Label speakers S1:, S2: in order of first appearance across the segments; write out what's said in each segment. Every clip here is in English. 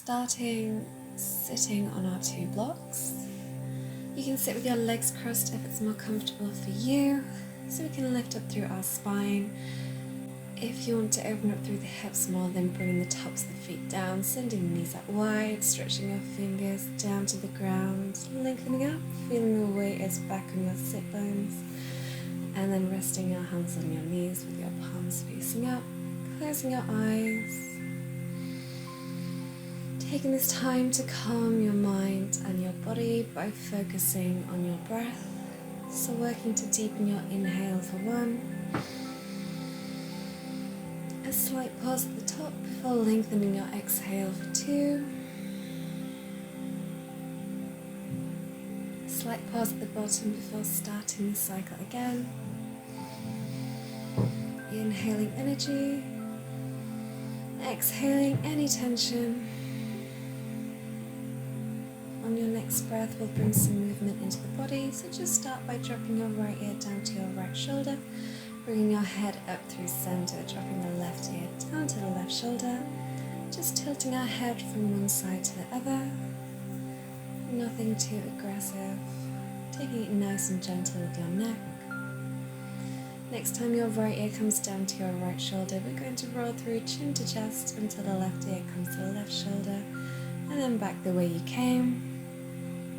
S1: starting sitting on our 2 blocks. You can sit with your legs crossed if it's more comfortable for you, so we can lift up through our spine. If you want to open up through the hips more, then bringing the tops of the feet down, sending the knees out wide, stretching your fingers down to the ground, lengthening up, feeling the weight is back on your sit bones, and then resting your hands on your knees with your palms facing up, closing your eyes. Taking this time to calm your mind and your body by focusing on your breath. So working to deepen your inhale for 1. A slight pause at the top before lengthening your exhale for 2. A slight pause at the bottom before starting the cycle again. Inhaling energy, exhaling any tension. On your next breath, we'll bring some movement into the body, so just start by dropping your right ear down to your right shoulder, bringing your head up through center, dropping the left ear down to the left shoulder, just tilting our head from one side to the other, nothing too aggressive, taking it nice and gentle with your neck. Next time your right ear comes down to your right shoulder, we're going to roll through chin to chest until the left ear comes to the left shoulder, and then back the way you came.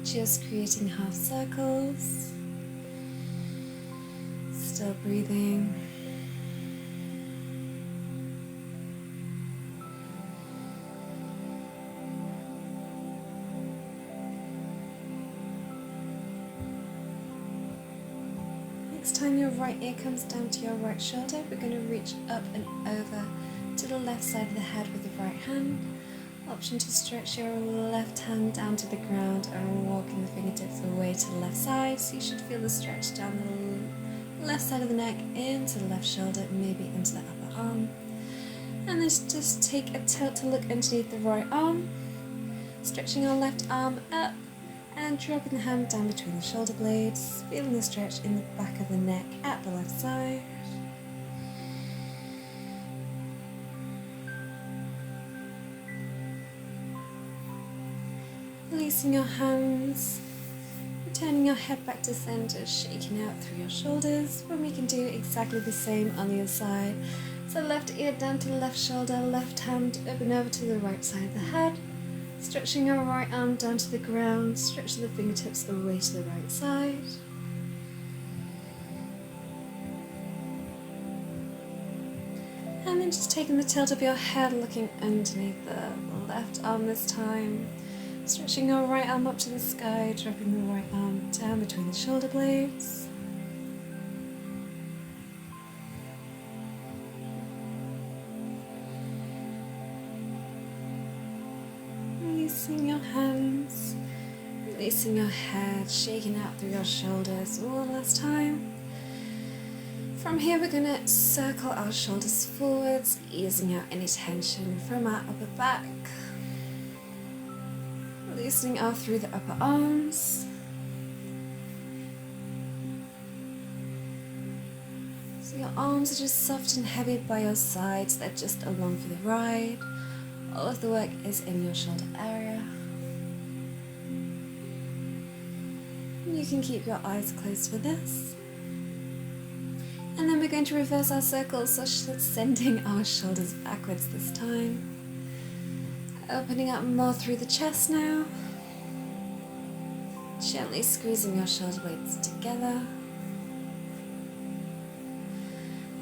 S1: Just creating half circles, still breathing. Next time your right ear comes down to your right shoulder, we're going to reach up and over to the left side of the head with the right hand. Option to stretch your left hand down to the ground and walking the fingertips away to the left side, so you should feel the stretch down the left side of the neck into the left shoulder, maybe into the upper arm. And then just take a tilt to look underneath the right arm, stretching your left arm up and dropping the hand down between the shoulder blades, feeling the stretch in the back of the neck at the left side. Releasing your hands, returning your head back to center, shaking out through your shoulders, when we can do exactly the same on the other side. So left ear down to the left shoulder, left hand up and over to the right side of the head, stretching your right arm down to the ground, stretching the fingertips away to the right side. And then just taking the tilt of your head, looking underneath the left arm this time. Stretching your right arm up to the sky, dropping the right arm down between the shoulder blades. Releasing your hands, releasing your head, shaking out through your shoulders one last time. From here we're going to circle our shoulders forwards, easing out any tension from our upper back. Releasing out through the upper arms. So your arms are just soft and heavy by your sides, they're just along for the ride. All of the work is in your shoulder area. You can keep your eyes closed for this. And then we're going to reverse our circles, so sending our shoulders backwards this time. Opening up more through the chest now. Gently squeezing your shoulder blades together.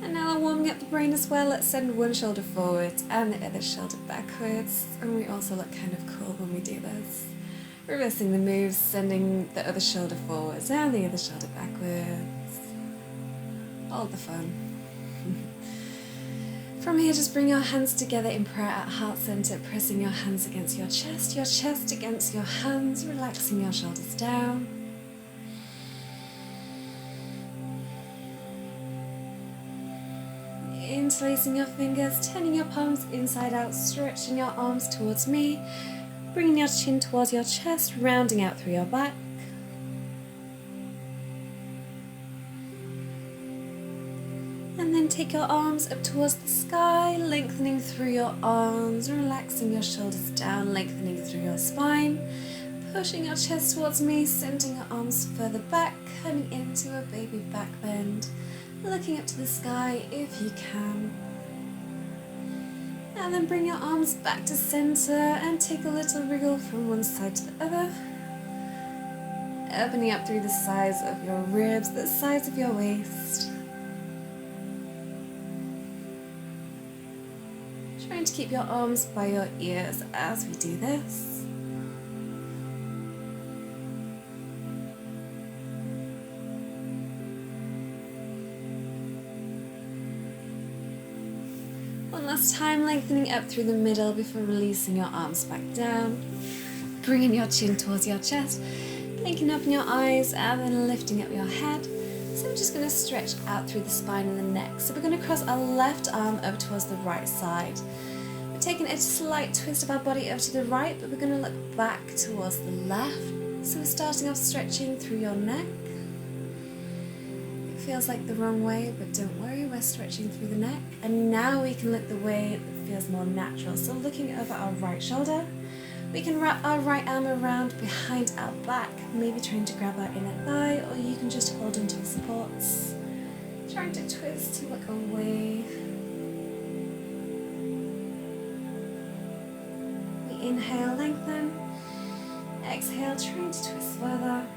S1: And now warming up the brain as well, let's send one shoulder forwards and the other shoulder backwards. And we also look kind of cool when we do this. Reversing the moves, sending the other shoulder forwards and the other shoulder backwards. All the fun. From here, just bring your hands together in prayer at heart center, pressing your hands against your chest against your hands, relaxing your shoulders down. Interlacing your fingers, turning your palms inside out, stretching your arms towards me, bringing your chin towards your chest, rounding out through your back. And then then take your arms up towards the sky, lengthening through your arms, relaxing your shoulders down, lengthening through your spine, pushing your chest towards me, sending your arms further back, coming into a baby back bend, looking up to the sky if you can. And then bring your arms back to center and take a little wriggle from one side to the other, opening up through the sides of your ribs, the sides of your waist. Trying to keep your arms by your ears as we do this. One last time, lengthening up through the middle before releasing your arms back down. Bringing your chin towards your chest, blinking open your eyes, and then lifting up your head. So we're just going to stretch out through the spine and the neck. So we're going to cross our left arm over towards the right side. We're taking a slight twist of our body over to the right, but we're going to look back towards the left. So we're starting off stretching through your neck. It feels like the wrong way, but don't worry, we're stretching through the neck. And now we can look the way that feels more natural. So looking over our right shoulder, we can wrap our right arm around behind our back, maybe trying to grab our inner thigh, or you can just hold onto the supports, trying to twist to look away. We inhale, lengthen, exhale, trying to twist further,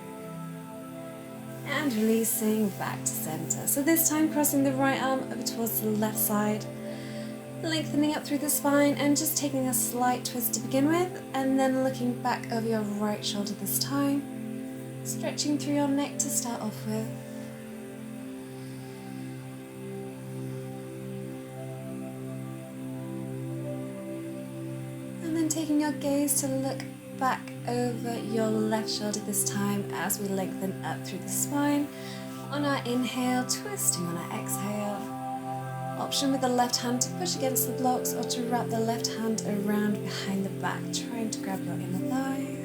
S1: and releasing back to center. So this time crossing the right arm over towards the left side, lengthening up through the spine and just taking a slight twist to begin with, and then looking back over your right shoulder this time, stretching through your neck to start off with. And then taking your gaze to look back over your left shoulder this time as we lengthen up through the spine. On our inhale, twisting on our exhale. Option with the left hand to push against the blocks or to wrap the left hand around behind the back, trying to grab your inner thigh.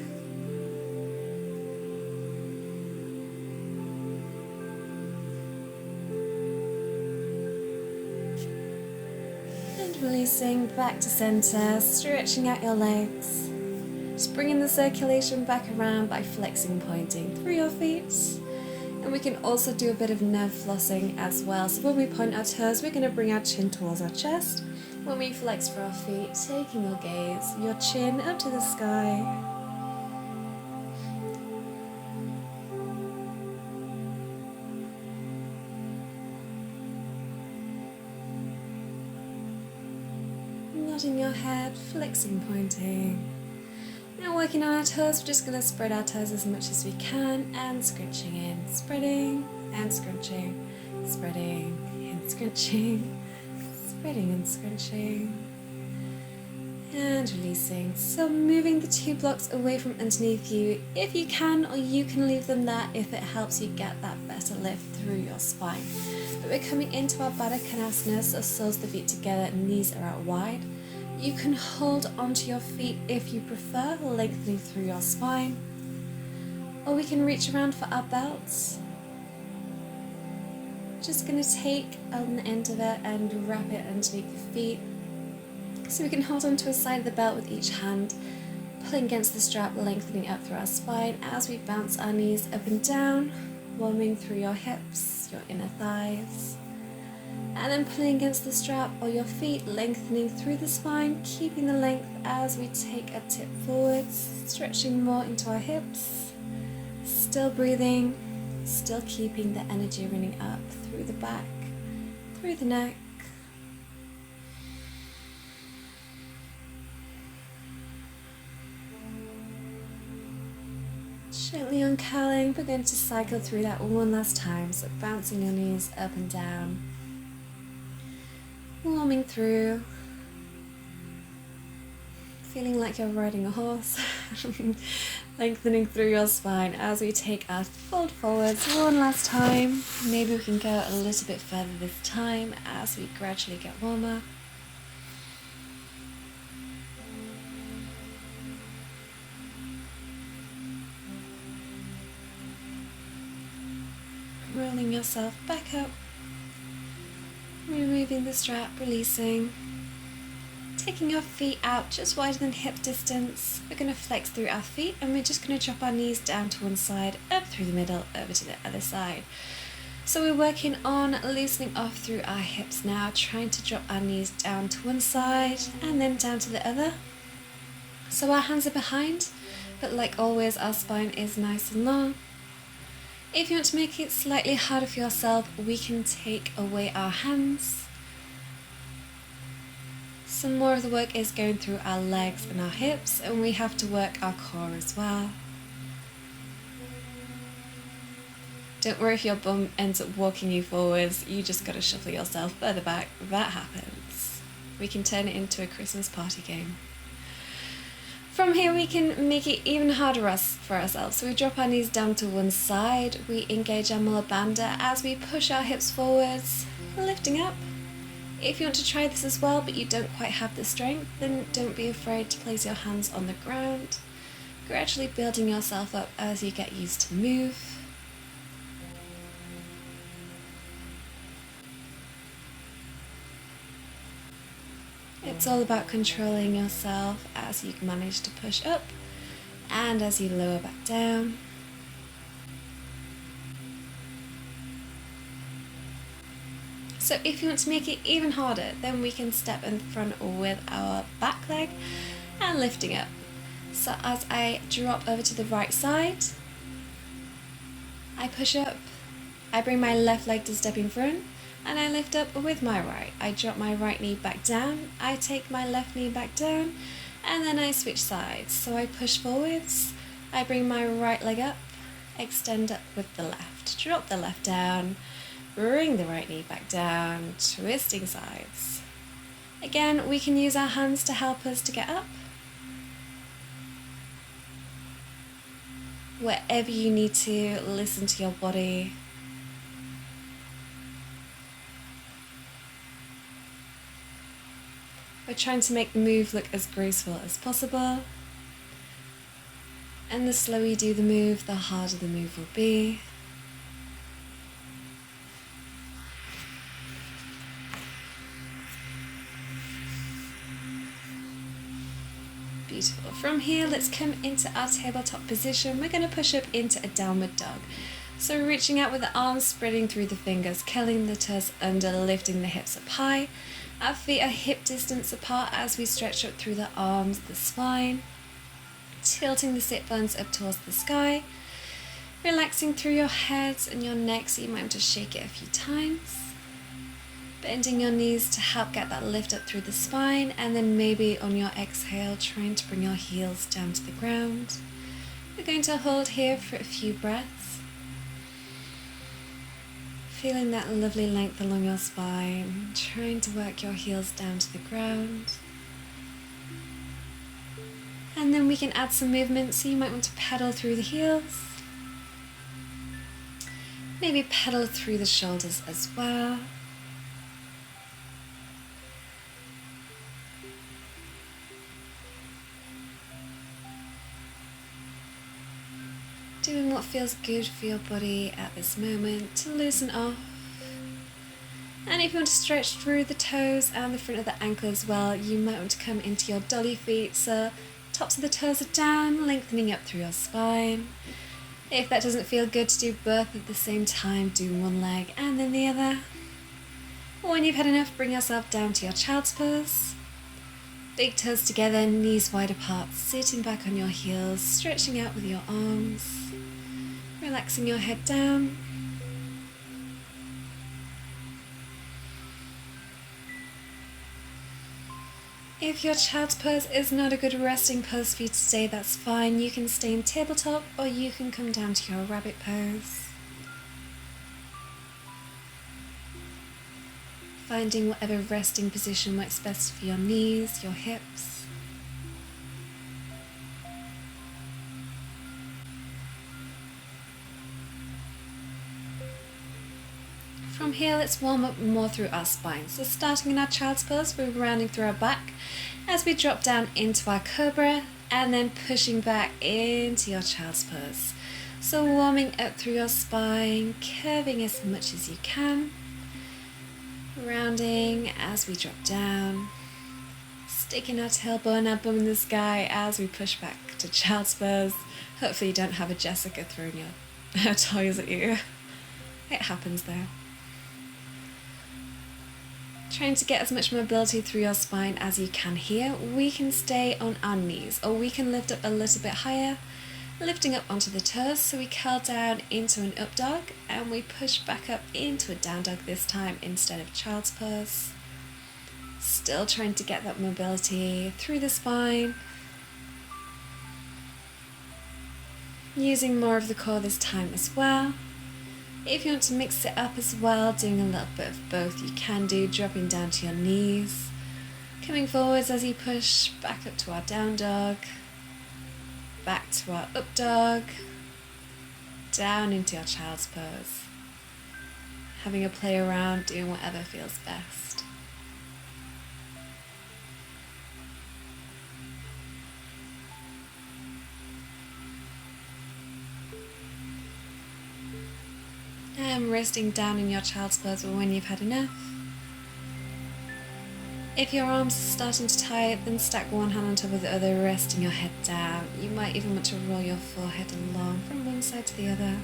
S1: And releasing back to center, stretching out your legs. Just bringing the circulation back around by flexing, pointing through your feet. And we can also do a bit of nerve flossing as well. So when we point our toes, we're going to bring our chin towards our chest. When we flex for our feet, taking your gaze, your chin up to the sky. Nodding your head, flexing, pointing. Now working on our toes, we're just going to spread our toes as much as we can and scrunching in, spreading and scrunching, spreading and scrunching, spreading and scrunching, and releasing. So moving the two blocks away from underneath you if you can, or you can leave them there if it helps you get that better lift through your spine. But we're coming into our Baddha Konasana, so soles of the feet together, knees are out wide. You can hold onto your feet if you prefer, lengthening through your spine. Or we can reach around for our belts. Just going to take an end of it and wrap it underneath the feet. So we can hold onto a side of the belt with each hand, pulling against the strap, lengthening up through our spine as we bounce our knees up and down, warming through your hips, your inner thighs. And then pulling against the strap or your feet, lengthening through the spine, keeping the length as we take a tip forwards, stretching more into our hips, still breathing, still keeping the energy running up through the back, through the neck. Gently uncurling, we're going to cycle through that one last time, so bouncing your knees up and down. Warming through, feeling like you're riding a horse, lengthening through your spine as we take our fold forwards one last time. Maybe we can go a little bit further this time as we gradually get warmer. Rolling yourself back up. Removing the strap, releasing. Taking our feet out just wider than hip distance. We're going to flex through our feet and we're just going to drop our knees down to one side, up through the middle, over to the other side. So we're working on loosening off through our hips now, trying to drop our knees down to one side and then down to the other. So our hands are behind, but like always our spine is nice and long. If you want to make it slightly harder for yourself, we can take away our hands. Some more of the work is going through our legs and our hips, and we have to work our core as well. Don't worry if your bum ends up walking you forwards, you just gotta shuffle yourself further back. That happens. We can turn it into a Christmas party game. From here we can make it even harder for ourselves. So we drop our knees down to one side, we engage our mula bandha as we push our hips forwards, lifting up. If you want to try this as well but you don't quite have the strength, then don't be afraid to place your hands on the ground, gradually building yourself up as you get used to the move. It's all about controlling yourself as you manage to push up and as you lower back down. So if you want to make it even harder, then we can step in front with our back leg and lifting up. So as I drop over to the right side, I push up, I bring my left leg to step in front, and I lift up with my right. I drop my right knee back down, I take my left knee back down, and then I switch sides. So I push forwards, I bring my right leg up, extend up with the left, drop the left down, bring the right knee back down, twisting sides. Again, we can use our hands to help us to get up. Wherever you need to, listen to your body. We're trying to make the move look as graceful as possible. And the slower you do the move, the harder the move will be. Beautiful. From here, let's come into our tabletop position. We're going to push up into a downward dog. So reaching out with the arms, spreading through the fingers, curling the toes under, lifting the hips up high. Our feet are hip distance apart as we stretch up through the arms, the spine, tilting the sit bones up towards the sky, relaxing through your heads and your neck, so you might want to shake it a few times, bending your knees to help get that lift up through the spine, and then maybe on your exhale trying to bring your heels down to the ground. We're going to hold here for a few breaths. Feeling that lovely length along your spine, trying to work your heels down to the ground. And then we can add some movement, so you might want to pedal through the heels. Maybe pedal through the shoulders as well. Doing what feels good for your body at this moment to loosen off. And if you want to stretch through the toes and the front of the ankle as well, you might want to come into your dolly feet. So tops of the toes are down, lengthening up through your spine. If that doesn't feel good to do both at the same time, do one leg and then the other. When you've had enough, bring yourself down to your child's pose. Big toes together, knees wide apart, sitting back on your heels, stretching out with your arms. Relaxing your head down. If your child's pose is not a good resting pose for you today, that's fine. You can stay in tabletop or you can come down to your rabbit pose. Finding whatever resting position works best for your knees, your hips. From here, let's warm up more through our spine. So starting in our child's pose, we're rounding through our back as we drop down into our Cobra and then pushing back into your child's pose. So warming up through your spine, curving as much as you can. Rounding as we drop down, sticking our tailbone, our bum in the sky as we push back to child's pose. Hopefully you don't have a Jessica throwing your toys at you. It happens though. Trying to get as much mobility through your spine as you can here. We can stay on our knees, or we can lift up a little bit higher, lifting up onto the toes, so we curl down into an up dog and we push back up into a down dog this time instead of child's pose. Still trying to get that mobility through the spine. Using more of the core this time as well. If you want to mix it up as well, doing a little bit of both, you can do, dropping down to your knees, coming forwards as you push back up to our down dog, back to our up dog, down into your child's pose. Having a play around, doing whatever feels best. And resting down in your child's pose when you've had enough. If your arms are starting to tie, then stack one hand on top of the other, resting your head down. You might even want to roll your forehead along from one side to the other.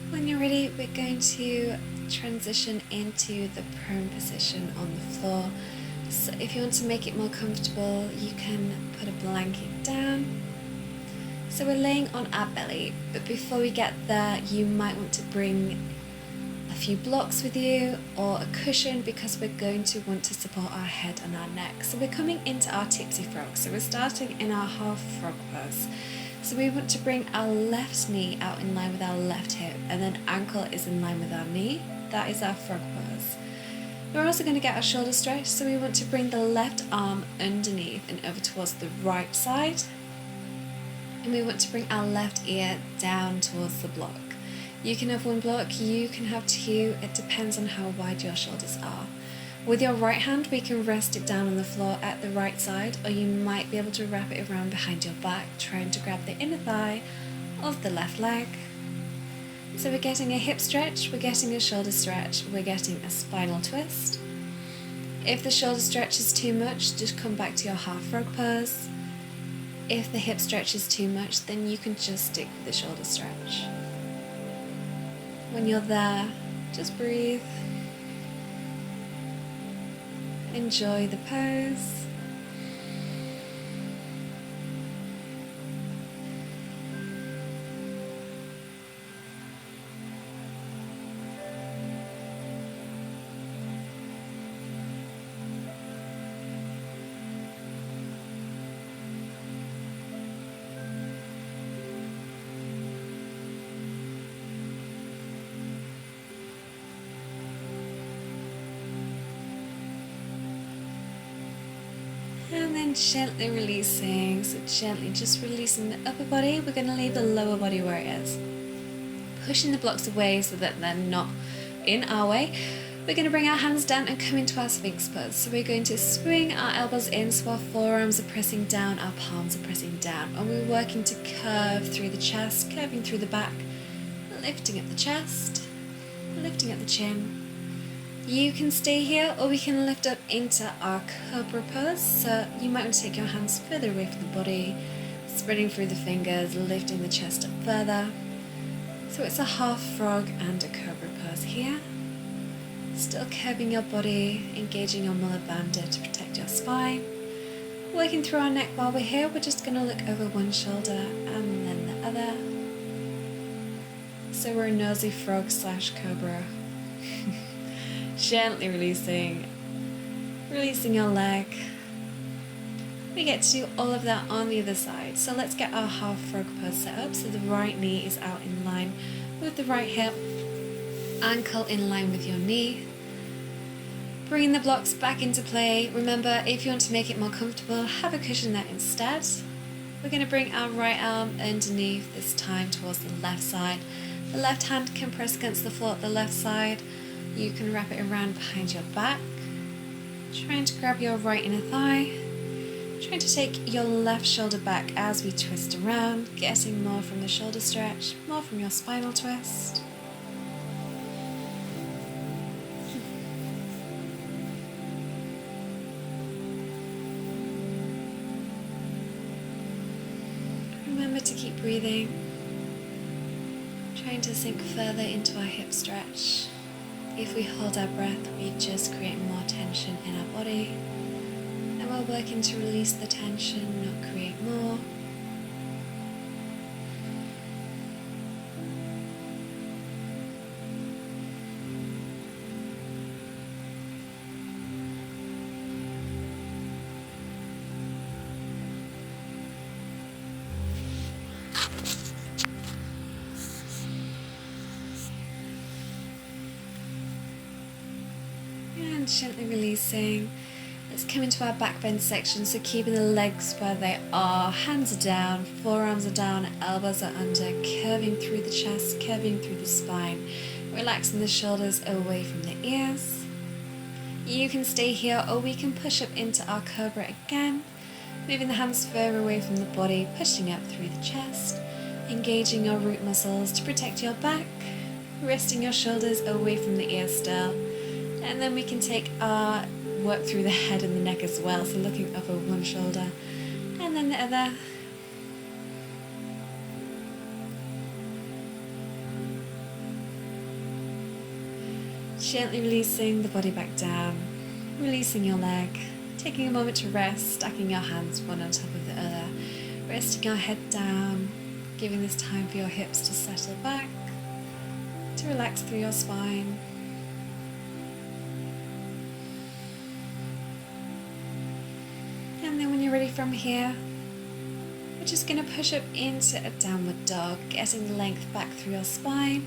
S1: When you're ready, we're going to transition into the prone position on the floor. So if you want to make it more comfortable, you can put a blanket down. So we're laying on our belly, but before we get there, you might want to bring a few blocks with you or a cushion, because we're going to want to support our head and our neck. So we're coming into our tipsy frog. So we're starting in our half frog pose. So we want to bring our left knee out in line with our left hip, and then ankle is in line with our knee. That is our frog pose. We're also going to get our shoulder stretch, so we want to bring the left arm underneath and over towards the right side. And we want to bring our left ear down towards the block. You can have one block, you can have two, it depends on how wide your shoulders are. With your right hand, we can rest it down on the floor at the right side, or you might be able to wrap it around behind your back, trying to grab the inner thigh of the left leg. So we're getting a hip stretch, we're getting a shoulder stretch, we're getting a spinal twist. If the shoulder stretch is too much, just come back to your half frog pose. If the hip stretch is too much, then you can just stick with the shoulder stretch. When you're there, just breathe. Enjoy the pose. And then gently releasing, so gently just releasing the upper body. We're going to leave the lower body where it is. Pushing the blocks away so that they're not in our way. We're going to bring our hands down and come into our Sphinx pose. So we're going to swing our elbows in so our forearms are pressing down, our palms are pressing down. And we're working to curve through the chest, curving through the back, lifting up the chest, lifting up the chin. You can stay here, or we can lift up into our Cobra pose. So you might want to take your hands further away from the body, spreading through the fingers, lifting the chest up further. So it's a half frog and a Cobra pose here. Still curving your body, engaging your mullar banded to protect your spine. Working through our neck while we're here, we're just going to look over one shoulder and then the other. So we're a nosy frog / Cobra. Gently releasing your leg. We get to do all of that on the other side. So let's get our half frog pose set up. So the right knee is out in line with the right hip, ankle in line with your knee. Bringing the blocks back into play. Remember, if you want to make it more comfortable, have a cushion there instead. We're going to bring our right arm underneath, this time towards the left side. The left hand can press against the floor at the left side. You can wrap it around behind your back. Trying to grab your right inner thigh. Trying to take your left shoulder back as we twist around, getting more from the shoulder stretch, more from your spinal twist. Remember to keep breathing, trying to sink further into our hip stretch. If we hold our breath, we just create more tension in our body. And we're working to release the tension, not create more. And gently releasing. Let's come into our back bend section, so keeping the legs where they are, hands are down, forearms are down, elbows are under, curving through the chest, curving through the spine, relaxing the shoulders away from the ears. You can stay here, or we can push up into our Cobra again, moving the hands further away from the body, pushing up through the chest, engaging your root muscles to protect your back, resting your shoulders away from the ears still, and then we can take our work through the head and the neck as well, so looking over one shoulder and then the other. Gently releasing the body back down, releasing your leg, taking a moment to rest, stacking your hands one on top of the other, resting your head down, giving this time for your hips to settle back, to relax through your spine. And then when you're ready from here, we're just going to push up into a downward dog, getting the length back through your spine,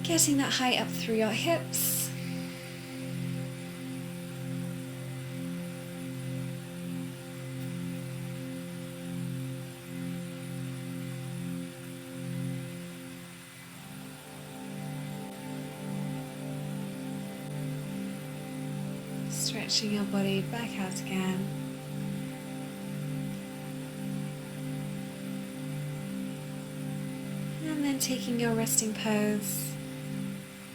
S1: getting that height up through your hips. Stretching your body back out again. And then taking your resting pose.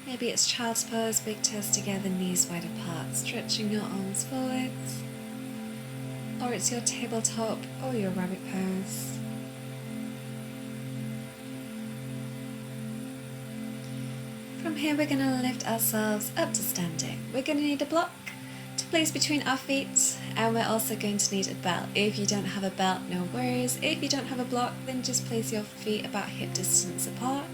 S1: Maybe it's child's pose, big toes together, knees wide apart, stretching your arms forwards. Or it's your tabletop or your rabbit pose. From here we're going to lift ourselves up to standing. We're going to need a block to place between our feet, and we're also going to need a belt. If you don't have a belt, no worries. If you don't have a block, then just place your feet about hip distance apart.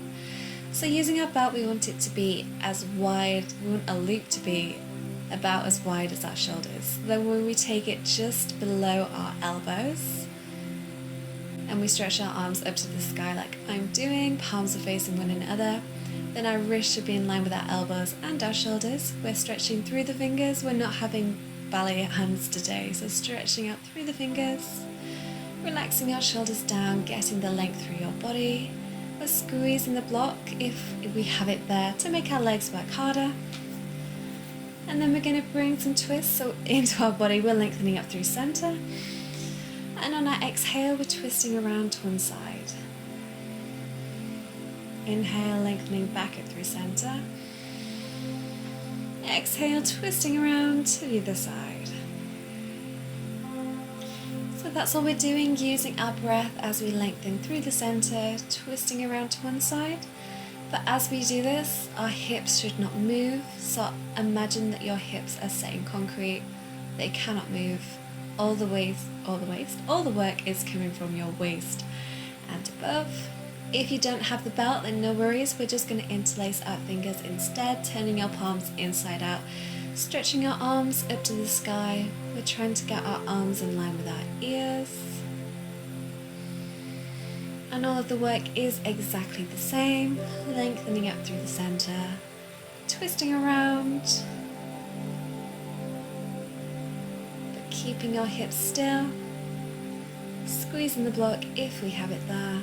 S1: So using our belt, we want it to be as wide, we want a loop to be about as wide as our shoulders. Then when we take it just below our elbows, and we stretch our arms up to the sky like I'm doing, palms are facing one another, then our wrists should be in line with our elbows and our shoulders. We're stretching through the fingers. We're not having ballet hands today, so stretching out through the fingers, relaxing your shoulders down, getting the length through your body. We're squeezing the block if we have it there to make our legs work harder. And then we're going to bring some twists so into our body. We're lengthening up through center. And on our exhale, we're twisting around to one side. Inhale, lengthening back up through center. Exhale, twisting around to the other side. So that's all we're doing, using our breath as we lengthen through the center, twisting around to one side. But as we do this, our hips should not move. So imagine that your hips are set in concrete. They cannot move. All the work is coming from your waist and above. If you don't have the belt, then no worries. We're just going to interlace our fingers instead, turning your palms inside out, stretching our arms up to the sky. We're trying to get our arms in line with our ears. And all of the work is exactly the same, lengthening up through the center, twisting around, but keeping our hips still. squeezing the block if we have it there.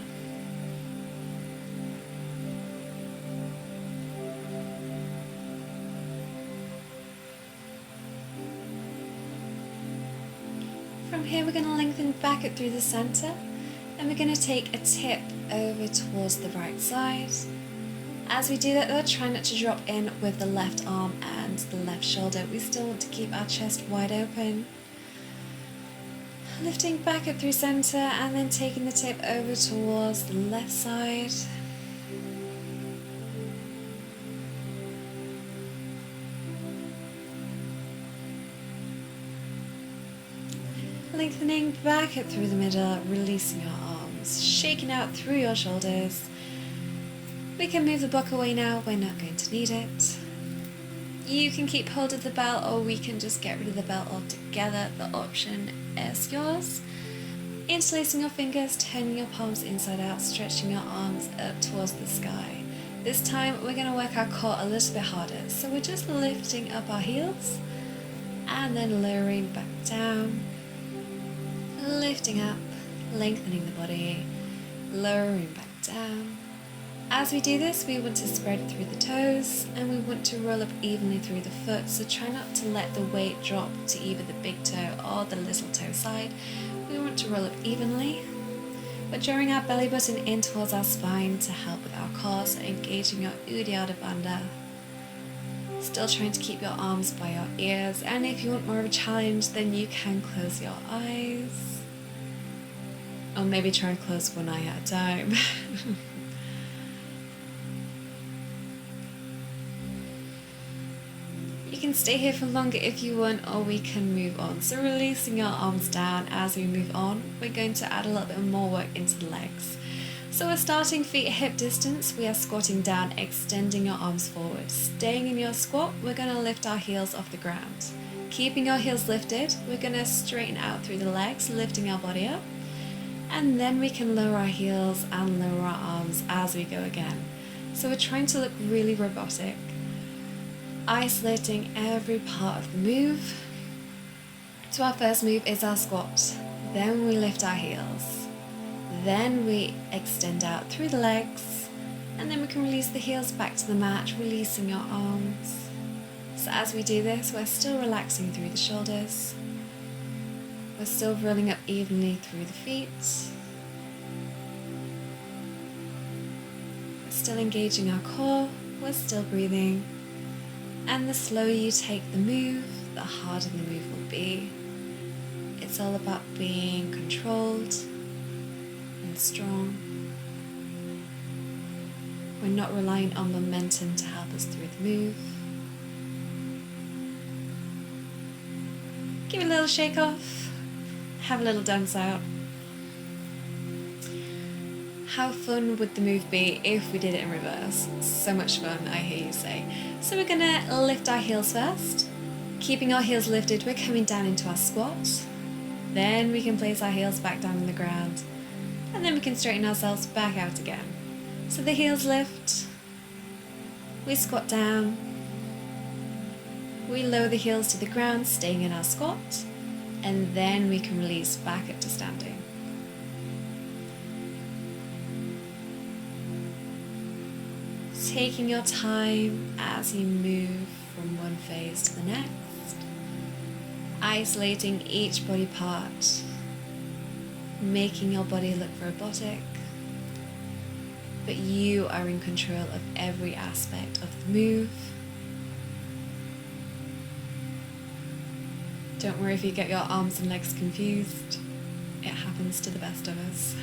S1: From here we're going to lengthen back up through the centre, and we're going to take a tip over towards the right side. As we do that though, try not to drop in with the left arm and the left shoulder. We still want to keep our chest wide open. Lifting back up through centre and then taking the tip over towards the left side. Lengthening back up through the middle, releasing your arms, shaking out through your shoulders. We can move the block away now, we're not going to need it. You can keep hold of the belt, or we can just get rid of the belt altogether. The option is yours. Interlacing your fingers, turning your palms inside out, stretching your arms up towards the sky. This time we're going to work our core a little bit harder, so we're just lifting up our heels and then lowering back down. Lifting up, lengthening the body, lowering back down. As we do this, we want to spread through the toes and we want to roll up evenly through the foot, so try not to let the weight drop to either the big toe or the little toe side. We want to roll up evenly. We're drawing our belly button in towards our spine to help with our core, so engaging your Uddiyana Bandha. Still trying to keep your arms by your ears, and if you want more of a challenge, then you can close your eyes. Or maybe try and close one eye at a time. You can stay here for longer if you want, or we can move on. So releasing your arms down as we move on, we're going to add a little bit more work into the legs. So we're starting feet hip distance, we are squatting down, extending your arms forward. Staying in your squat, we're going to lift our heels off the ground. Keeping your heels lifted, we're going to straighten out through the legs, lifting our body up. And then we can lower our heels and lower our arms as we go again. So we're trying to look really robotic, isolating every part of the move. So our first move is our squat. Then we lift our heels. Then we extend out through the legs. And then we can release the heels back to the mat, releasing your arms. So as we do this, we're still relaxing through the shoulders. We're still rolling up evenly through the feet. We're still engaging our core. We're still breathing. And the slower you take the move, the harder the move will be. It's all about being controlled and strong. We're not relying on momentum to help us through the move. Give it a little shake off. Have a little dance out. How fun would the move be if we did it in reverse? So much fun, I hear you say. So we're gonna lift our heels first. Keeping our heels lifted, we're coming down into our squat. Then we can place our heels back down on the ground. And then we can straighten ourselves back out again. So the heels lift. We squat down. We lower the heels to the ground, staying in our squat. And then we can release back up to standing. Taking your time as you move from one phase to the next, isolating each body part, making your body look robotic, but you are in control of every aspect of the move. Don't worry if you get your arms and legs confused. It happens to the best of us.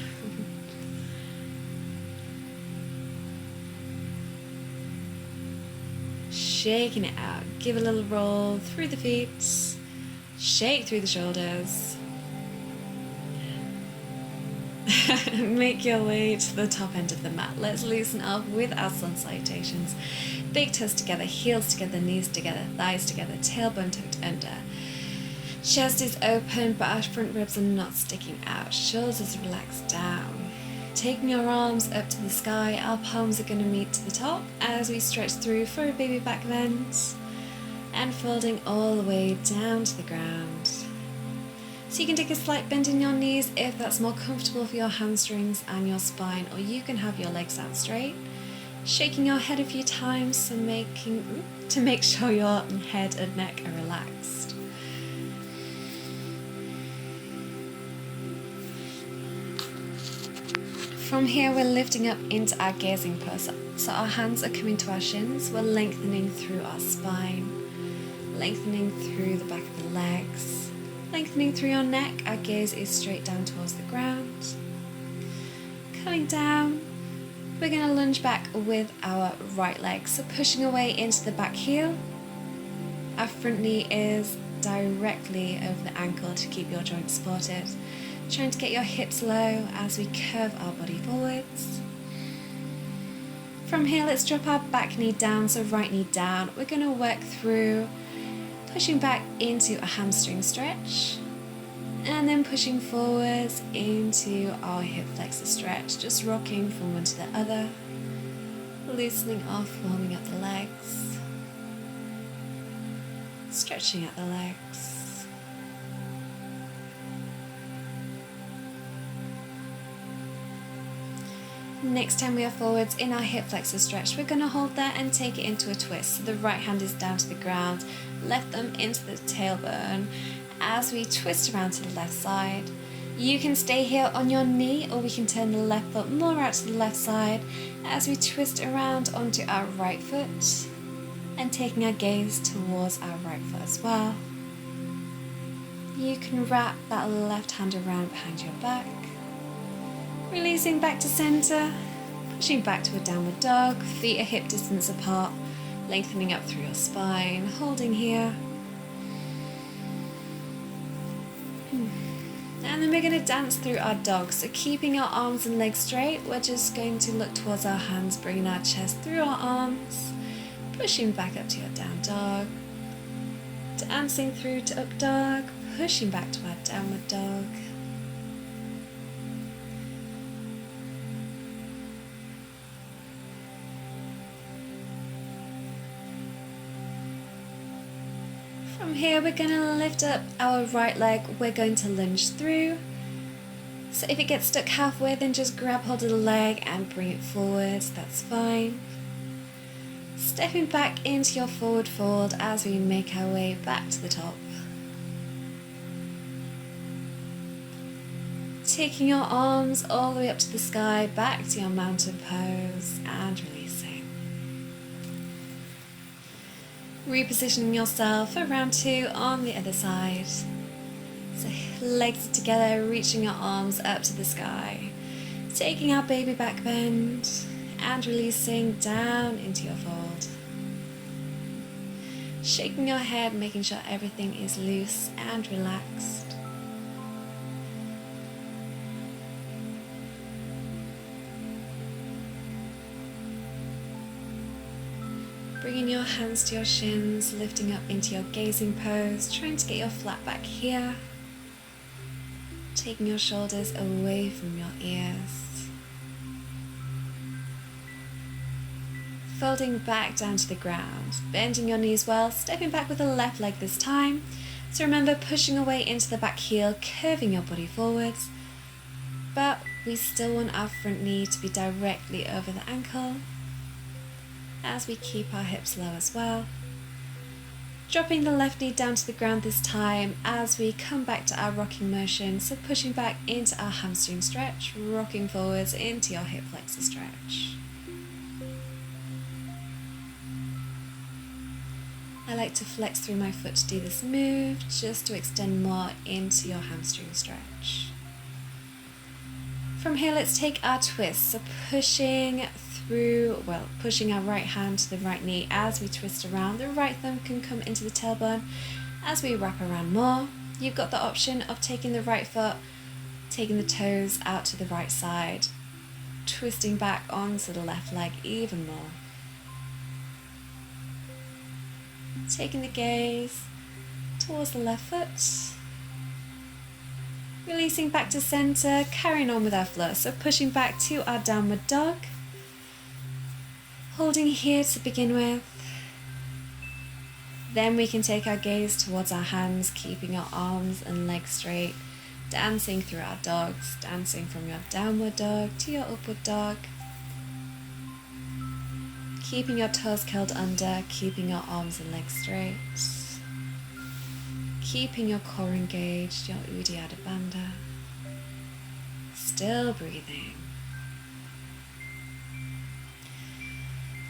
S1: Shaking it out. Give a little roll through the feet. Shake through the shoulders. Make your way to the top end of the mat. Let's loosen up with our sun salutations. Big toes together, heels together, knees together, thighs together, tailbone tucked under. Chest is open, but our front ribs are not sticking out. Shoulders relaxed down. Taking your arms up to the sky, our palms are going to meet to the top as we stretch through for a baby back bend. And folding all the way down to the ground. So you can take a slight bend in your knees if that's more comfortable for your hamstrings and your spine, or you can have your legs out straight. Shaking your head a few times to make sure your head and neck are relaxed. From here, we're lifting up into our gazing pose. So our hands are coming to our shins. We're lengthening through our spine, lengthening through the back of the legs, lengthening through your neck. Our gaze is straight down towards the ground. Coming down, we're going to lunge back with our right leg. So pushing away into the back heel. Our front knee is directly over the ankle to keep your joints supported. Trying to get your hips low as we curve our body forwards. From here, let's drop our back knee down, so right knee down. We're going to work through pushing back into a hamstring stretch and then pushing forwards into our hip flexor stretch, just rocking from one to the other, loosening off, warming up the legs, stretching out the legs. Next time we are forwards in our hip flexor stretch, we're going to hold there and take it into a twist. So the right hand is down to the ground, left thumb into the tailbone as we twist around to the left side. You can stay here on your knee, or we can turn the left foot more out to the left side as we twist around onto our right foot and taking our gaze towards our right foot as well. You can wrap that left hand around behind your back. Releasing back to center, pushing back to a downward dog, feet are hip distance apart, lengthening up through your spine, holding here. And then we're going to dance through our dog. So keeping our arms and legs straight, we're just going to look towards our hands, bringing our chest through our arms, pushing back up to your down dog, dancing through to up dog, pushing back to our downward dog. From here, we're going to lift up our right leg. We're going to lunge through. So if it gets stuck halfway, then just grab hold of the leg and bring it forwards. That's fine. Stepping back into your forward fold as we make our way back to the top. Taking your arms all the way up to the sky, back to your mountain pose and releasing. Repositioning yourself for round 2 on the other side. So legs together, reaching your arms up to the sky. Taking our baby back bend and releasing down into your fold. Shaking your head, making sure everything is loose and relaxed. Bringing your hands to your shins, lifting up into your gazing pose, trying to get your flat back here. Taking your shoulders away from your ears. Folding back down to the ground, bending your knees well, stepping back with the left leg this time. So remember, pushing away into the back heel, curving your body forwards, but we still want our front knee to be directly over the ankle, as we keep our hips low as well. Dropping the left knee down to the ground this time as we come back to our rocking motion, so pushing back into our hamstring stretch, rocking forwards into your hip flexor stretch. I like to flex through my foot to do this move, just to extend more into your hamstring stretch. From here, let's take our twist, so pushing our right hand to the right knee as we twist around. The right thumb can come into the tailbone as we wrap around more. You've got the option of taking the right foot, taking the toes out to the right side, twisting back onto the left leg even more. Taking the gaze towards the left foot. Releasing back to center, carrying on with our flow. So pushing back to our downward dog. Holding here to begin with, Then we can take our gaze towards our hands, keeping our arms and legs straight, dancing through our dogs, dancing from your downward dog to your upward dog. Keeping your toes curled under, keeping your arms and legs straight. Keeping your core engaged, your Uddiyana Bandha. Still breathing.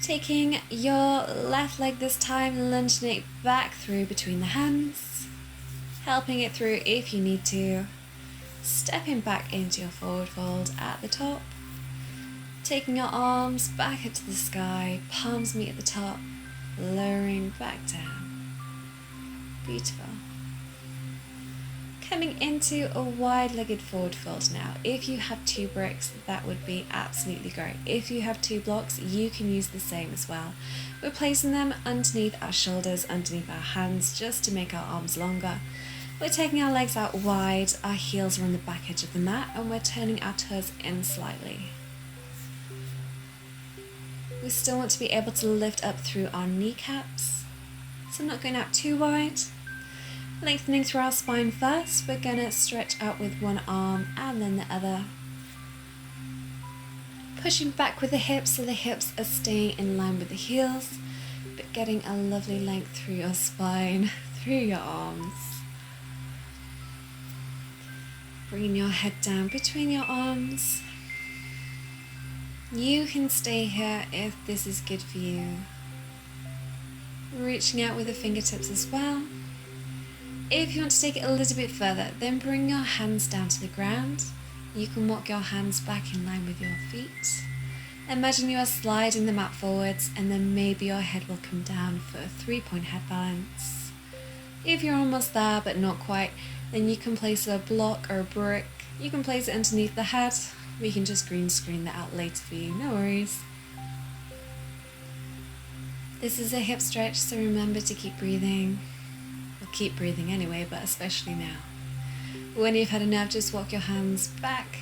S1: Taking your left leg this time, lunging it back through between the hands. Helping it through if you need to. Stepping back into your forward fold at the top. Taking your arms back up to the sky, palms meet at the top, lowering back down. Beautiful. Coming into a wide-legged forward fold now. If you have 2 bricks, that would be absolutely great. If you have 2 blocks, you can use the same as well. We're placing them underneath our shoulders, underneath our hands, just to make our arms longer. We're taking our legs out wide, our heels are on the back edge of the mat, and we're turning our toes in slightly. We still want to be able to lift up through our kneecaps, so not going out too wide. Lengthening through our spine first, we're going to stretch out with one arm and then the other. Pushing back with the hips so the hips are staying in line with the heels, but getting a lovely length through your spine, through your arms. Bringing your head down between your arms. You can stay here if this is good for you. Reaching out with the fingertips as well. If you want to take it a little bit further, then bring your hands down to the ground. You can walk your hands back in line with your feet. Imagine you are sliding the mat forwards, and then maybe your head will come down for a 3-point head balance. If you're almost there but not quite, then you can place a block or a brick. You can place it underneath the head. We can just green screen that out later for you, no worries. This is a hip stretch, so remember to keep breathing. Well, keep breathing anyway, but especially now. When you've had enough, just walk your hands back,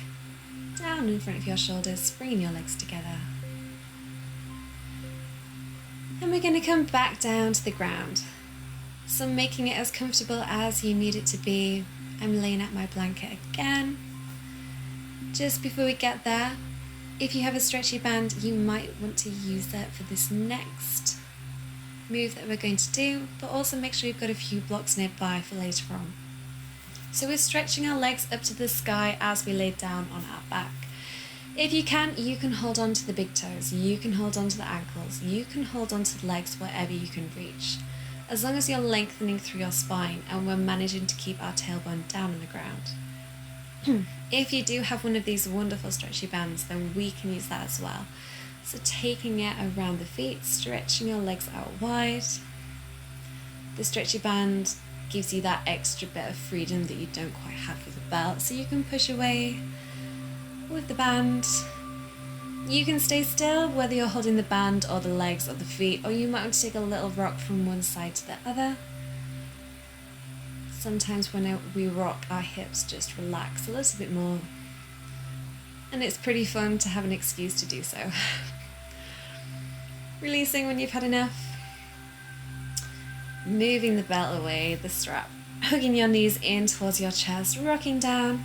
S1: down in front of your shoulders, bringing your legs together. And we're going to come back down to the ground. So making it as comfortable as you need it to be. I'm laying out my blanket again. Just before we get there, if you have a stretchy band, you might want to use that for this next move that we're going to do, but also make sure you've got a few blocks nearby for later on. So we're stretching our legs up to the sky as we lay down on our back. If you can hold on to the big toes, you can hold on to the ankles, you can hold on to the legs wherever you can reach. As long as you're lengthening through your spine and we're managing to keep our tailbone down on the ground. If you do have one of these wonderful stretchy bands, then we can use that as well. So taking it around the feet, stretching your legs out wide. The stretchy band gives you that extra bit of freedom that you don't quite have with a belt, so you can push away with the band. You can stay still, whether you're holding the band or the legs or the feet, or you might want to take a little rock from one side to the other. Sometimes when we rock, our hips just relax a little bit more. And it's pretty fun to have an excuse to do so. Releasing when you've had enough. Moving the belt away, the strap. Hugging your knees in towards your chest, rocking down.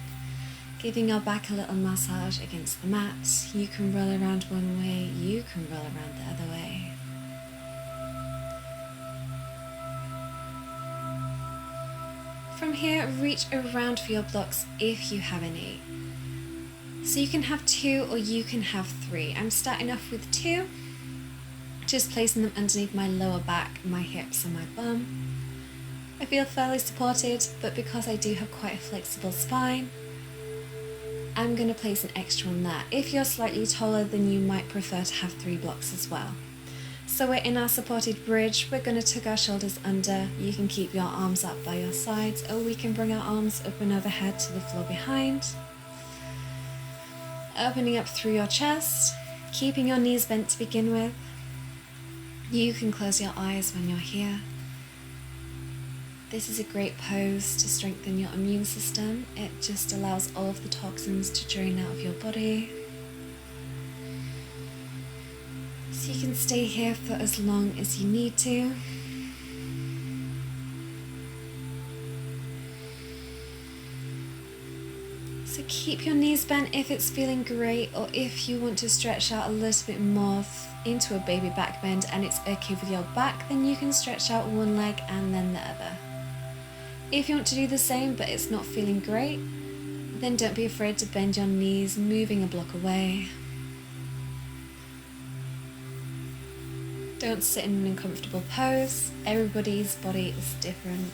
S1: Giving your back a little massage against the mat. You can roll around one way, you can roll around the other way. From here, reach around for your blocks if you have any. So you can have 2 or you can have 3. I'm starting off with 2. Just placing them underneath my lower back, my hips and my bum. I feel fairly supported, but because I do have quite a flexible spine, I'm going to place an extra on there. If you're slightly taller, then you might prefer to have 3 blocks as well. So we're in our supported bridge. We're going to tuck our shoulders under. You can keep your arms up by your sides, or we can bring our arms up and overhead to the floor behind. Opening up through your chest, keeping your knees bent to begin with. You can close your eyes when you're here. This is a great pose to strengthen your immune system. It just allows all of the toxins to drain out of your body. So you can stay here for as long as you need to. So keep your knees bent if it's feeling great, or if you want to stretch out a little bit more into a baby back bend and it's okay with your back, then you can stretch out one leg and then the other. If you want to do the same but it's not feeling great, then don't be afraid to bend your knees, moving a block away. Don't sit in an uncomfortable pose. Everybody's body is different.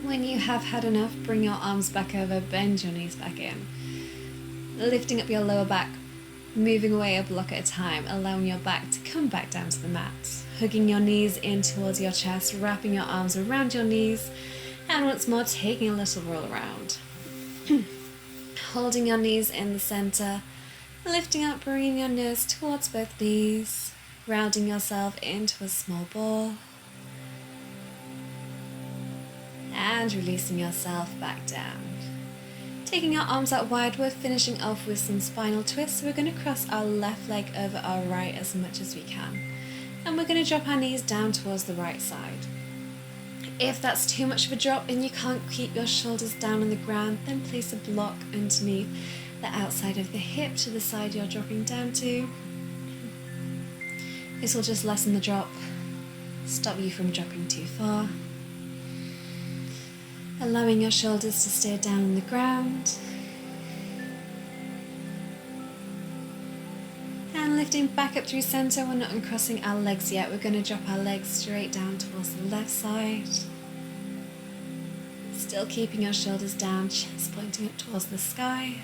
S1: When you have had enough, bring your arms back over, bend your knees back in. Lifting up your lower back, moving away a block at a time, allowing your back to come back down to the mat. Hugging your knees in towards your chest, wrapping your arms around your knees, and once more taking a little roll around. Holding your knees in the center, lifting up, bringing your nose towards both knees, rounding yourself into a small ball. And releasing yourself back down. Taking our arms out wide, we're finishing off with some spinal twists. We're going to cross our left leg over our right as much as we can. And we're going to drop our knees down towards the right side. If that's too much of a drop and you can't keep your shoulders down on the ground, then place a block underneath the outside of the hip to the side you're dropping down to. This will just lessen the drop, stop you from dropping too far. Allowing your shoulders to stay down on the ground. And lifting back up through center, we're not uncrossing our legs yet. We're going to drop our legs straight down towards the left side. Still keeping your shoulders down, chest pointing up towards the sky.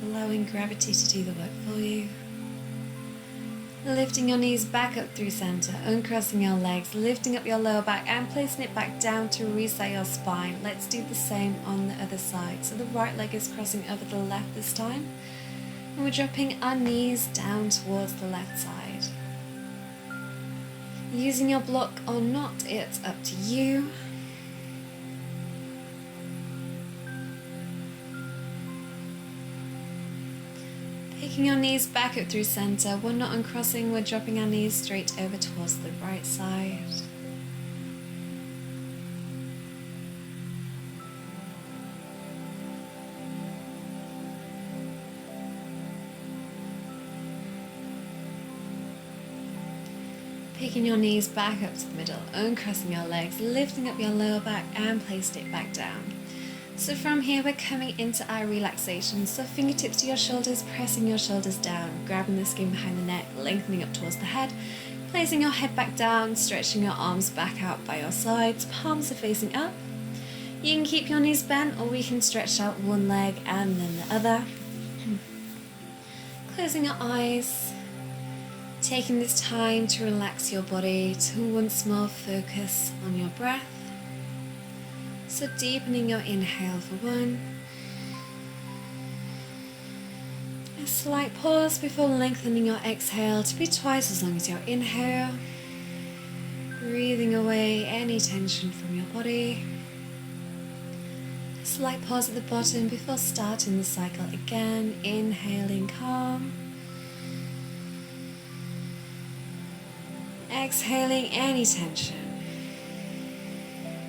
S1: Allowing gravity to do the work for you. Lifting your knees back up through center, uncrossing your legs, lifting up your lower back and placing it back down to reset your spine. Let's do the same on the other side. So the right leg is crossing over the left this time. And we're dropping our knees down towards the left side. Using your block or not, it's up to you. Taking your knees back up through center, we're not uncrossing, we're dropping our knees straight over towards the right side. Picking your knees back up to the middle, uncrossing your legs, lifting up your lower back and placed it back down. So from here we're coming into our relaxation, so fingertips to your shoulders, pressing your shoulders down, grabbing the skin behind the neck, lengthening up towards the head, placing your head back down, stretching your arms back out by your sides, palms are facing up. You can keep your knees bent or we can stretch out one leg and then the other. Closing your eyes, taking this time to relax your body, to once more focus on your breath. So deepening your inhale for 1. A slight pause before lengthening your exhale to be twice as long as your inhale. Breathing away any tension from your body. A slight pause at the bottom before starting the cycle again. Inhaling calm. Exhaling any tension.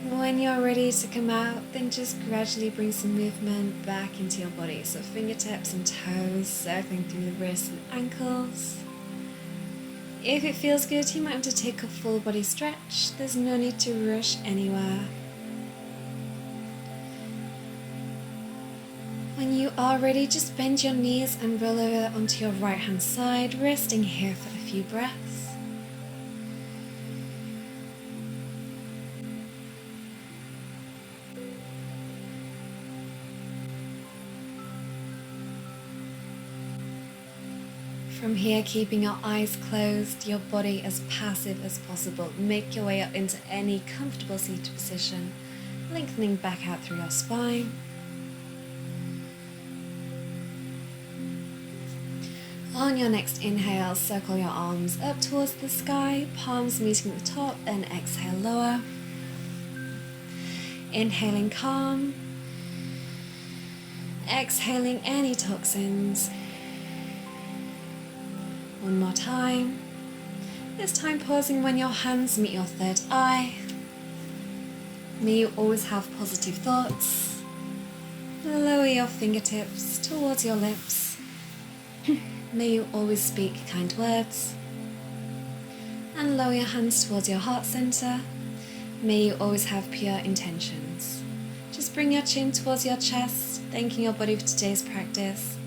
S1: When you're ready to come out, then just gradually bring some movement back into your body. So fingertips and toes circling through the wrists and ankles. If it feels good, you might want to take a full body stretch. There's no need to rush anywhere. When you are ready, just bend your knees and roll over onto your right hand side, resting here for a few breaths. From here, keeping your eyes closed, your body as passive as possible. Make your way up into any comfortable seated position. lengthening back out through your spine. On your next inhale, circle your arms up towards the sky, palms meeting the top, and exhale lower. Inhaling calm, exhaling any toxins. One more time. This time pausing when your hands meet your third eye. May you always have positive thoughts. Lower your fingertips towards your lips. May you always speak kind words. And lower your hands towards your heart center. May you always have pure intentions. Just bring your chin towards your chest, thanking your body for today's practice.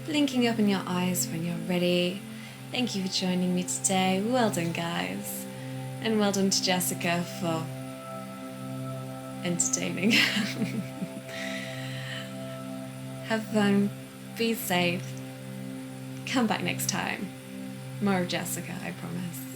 S1: Blinking open your eyes when you're ready. Thank you for joining me today. Well done, guys. And well done to Jessica for entertaining. Have fun. Be safe. Come back next time. More of Jessica, I promise.